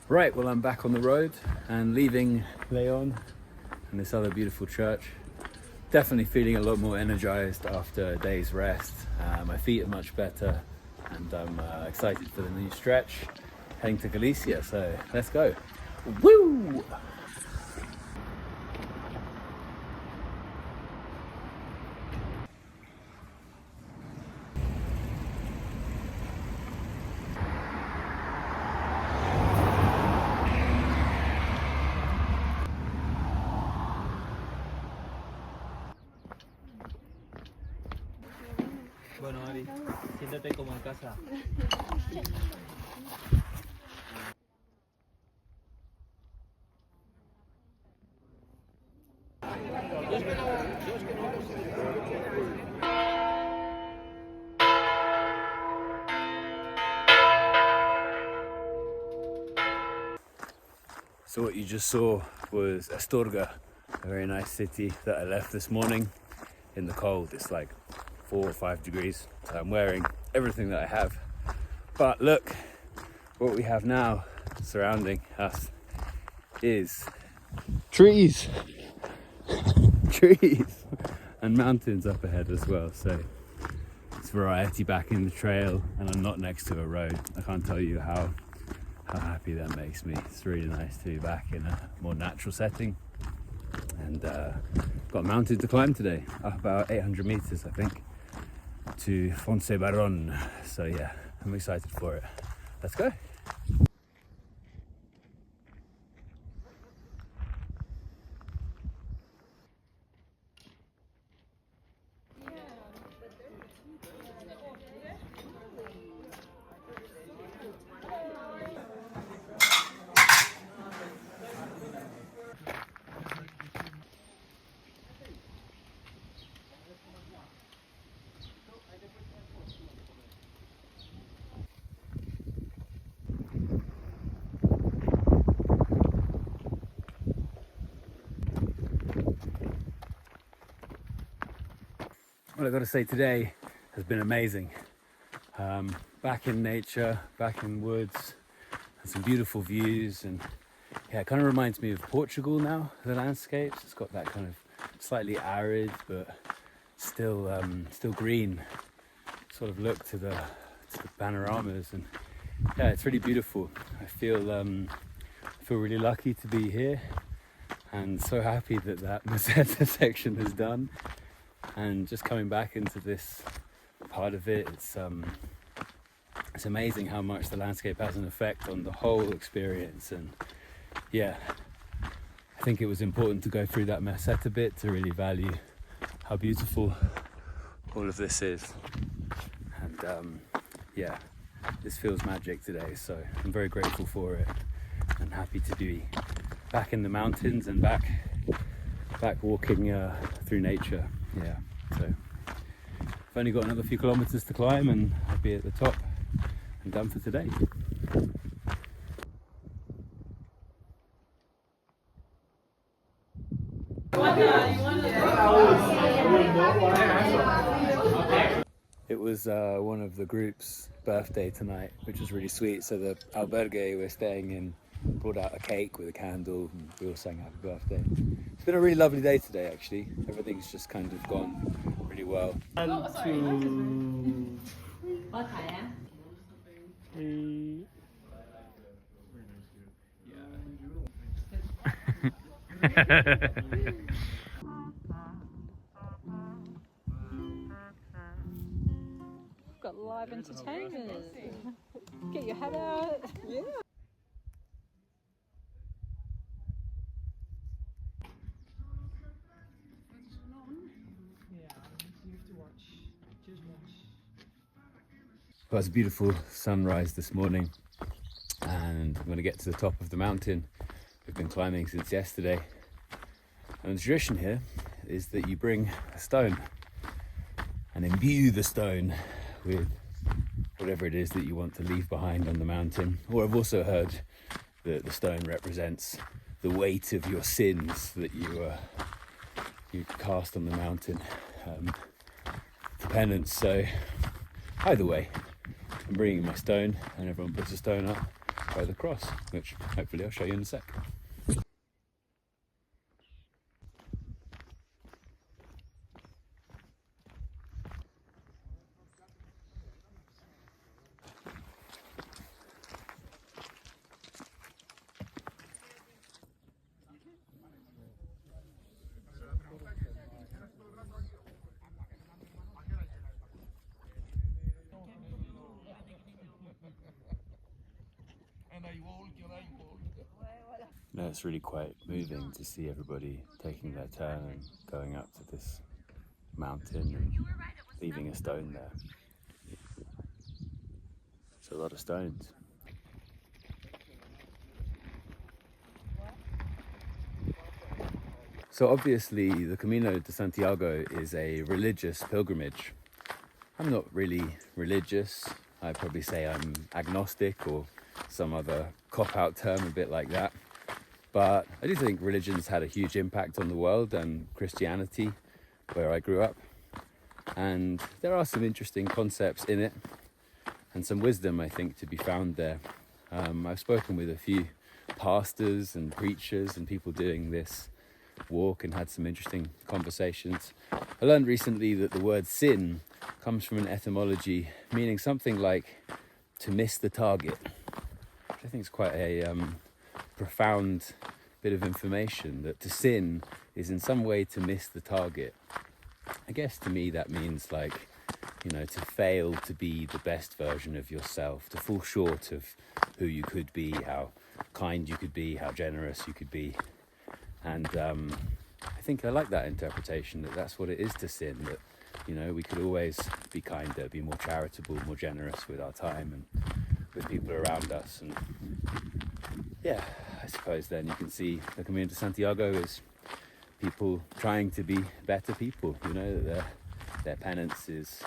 Right, well, I'm back on the road and leaving Leon and this other beautiful church. Definitely feeling a lot more energized after a day's rest. My feet are much better and I'm excited for the new stretch. Heading to Galicia, so let's go. Woo! Bueno, Ari, siéntate como en casa. So what you just saw was Astorga, a very nice city that I left this morning in the cold. It's like 4 or 5 degrees. So I'm wearing everything that I have. But look, what we have now surrounding us is trees. Trees and mountains up ahead as well. So it's variety back in the trail and I'm not next to a road. I can't tell you how happy that makes me. It's really nice to be back in a more natural setting and got a mountain to climb today, up about 800 meters I think, to Ponferrada. So yeah, I'm excited for it. Let's go. What I've got to say today has been amazing. Back in nature, back in woods, and some beautiful views, and yeah, it kind of reminds me of Portugal now, the landscapes. It's got that kind of slightly arid but still green sort of look to the panoramas, and yeah, it's really beautiful. I feel really lucky to be here and so happy that meseta section is done. And just coming back into this part of it, it's amazing how much the landscape has an effect on the whole experience. And yeah, I think it was important to go through that meseta bit to really value how beautiful all of this is. And yeah, this feels magic today, so I'm very grateful for it and happy to be back in the mountains and back walking through nature. Yeah, so I've only got another few kilometers to climb and I'll be at the top and done for today. It was one of the group's birthday tonight, which was really sweet. So the albergue we're staying in brought out a cake with a candle and we all sang happy birthday. It's been a really lovely day today actually. Everything's just kind of gone really well. 1, 2, 3. Got live entertainment. Get your head out. Yeah. Well, it's a beautiful sunrise this morning and I'm going to get to the top of the mountain. We've been climbing since yesterday, and the tradition here is that you bring a stone and imbue the stone with whatever it is that you want to leave behind on the mountain. Or I've also heard that the stone represents the weight of your sins that you cast on the mountain for penance. So either way, I'm bringing my stone and everyone puts a stone up by the cross, which hopefully I'll show you in a sec. No, it's really quite moving to see everybody taking their turn and going up to this mountain and leaving a stone there. It's a lot of stones. So obviously the Camino de Santiago is a religious pilgrimage. I'm not really religious. I'd probably say I'm agnostic or some other cop-out term a bit like that. But I do think religion's had a huge impact on the world and Christianity, where I grew up. And there are some interesting concepts in it and some wisdom, I think, to be found there. I've spoken with a few pastors and preachers and people doing this walk and had some interesting conversations. I learned recently that the word sin comes from an etymology meaning something like to miss the target, which I think is quite a profound bit of information, that to sin is in some way to miss the target. I guess to me that means like, you know, to fail to be the best version of yourself, to fall short of who you could be, how kind you could be, how generous you could be. And I think I like that interpretation, that that's what it is to sin, that, you know, we could always be kinder, be more charitable, more generous with our time and with people around us. And yeah, I suppose then you can see the Camino de Santiago is people trying to be better people, you know, that their penance is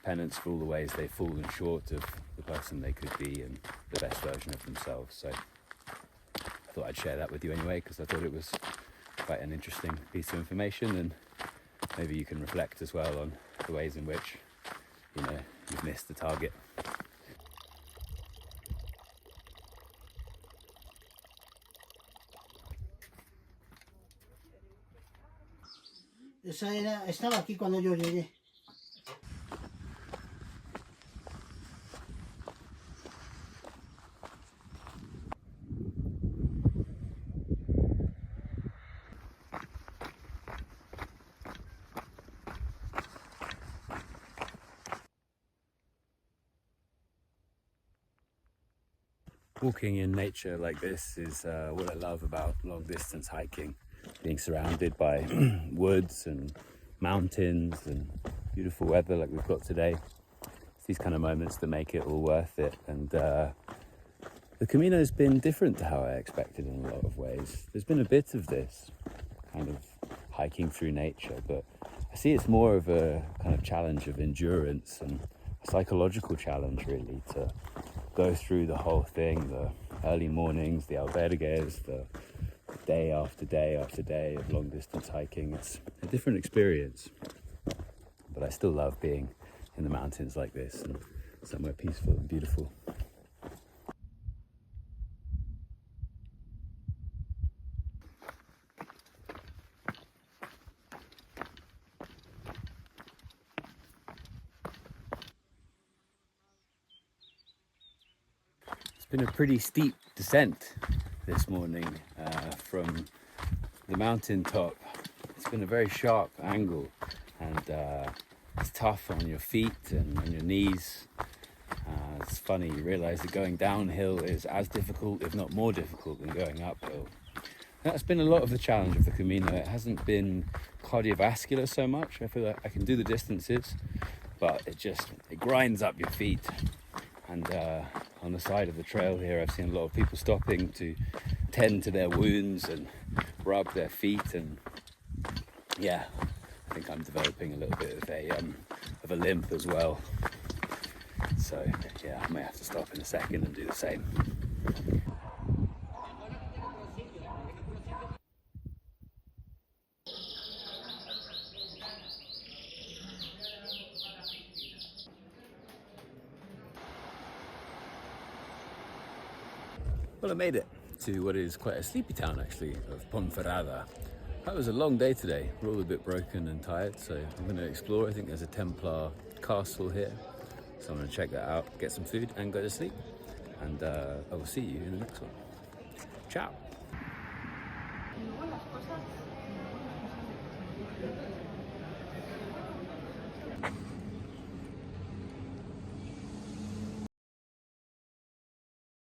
penance for all the ways they've fallen short of the person they could be and the best version of themselves. So I thought I'd share that with you anyway, because I thought it was quite an interesting piece of information, and maybe you can reflect as well on the ways in which, you know, you've missed the target. Estaba aquí cuando yo llegué. Walking in nature like this is what I love about long distance hiking. Being surrounded by woods and mountains and beautiful weather like we've got today. It's these kind of moments that make it all worth it. And the Camino's been different to how I expected in a lot of ways. There's been a bit of this kind of hiking through nature, but I see it's more of a kind of challenge of endurance and a psychological challenge, really, to go through the whole thing, the early mornings, the albergues, the day after day after day of long distance hiking. It's a different experience, but I still love being in the mountains like this and somewhere peaceful and beautiful. It's been a pretty steep descent this morning from the mountain top. It's been a very sharp angle, and it's tough on your feet and on your knees. It's funny, you realise that going downhill is as difficult, if not more difficult, than going uphill. That's been a lot of the challenge of the Camino. It hasn't been cardiovascular so much. I feel like I can do the distances, but it grinds up your feet. And on the side of the trail here, I've seen a lot of people stopping to tend to their wounds and rub their feet. And yeah, I think I'm developing a little bit of a limp as well. So yeah, I may have to stop in a second and do the same. Well, I made it to what is quite a sleepy town actually, of Ponferrada. That was a long day today. We're all a bit broken and tired, so I'm going to explore. I think there's a Templar castle here, so I'm going to check that out, get some food and go to sleep. And I will see you in the next one. Ciao!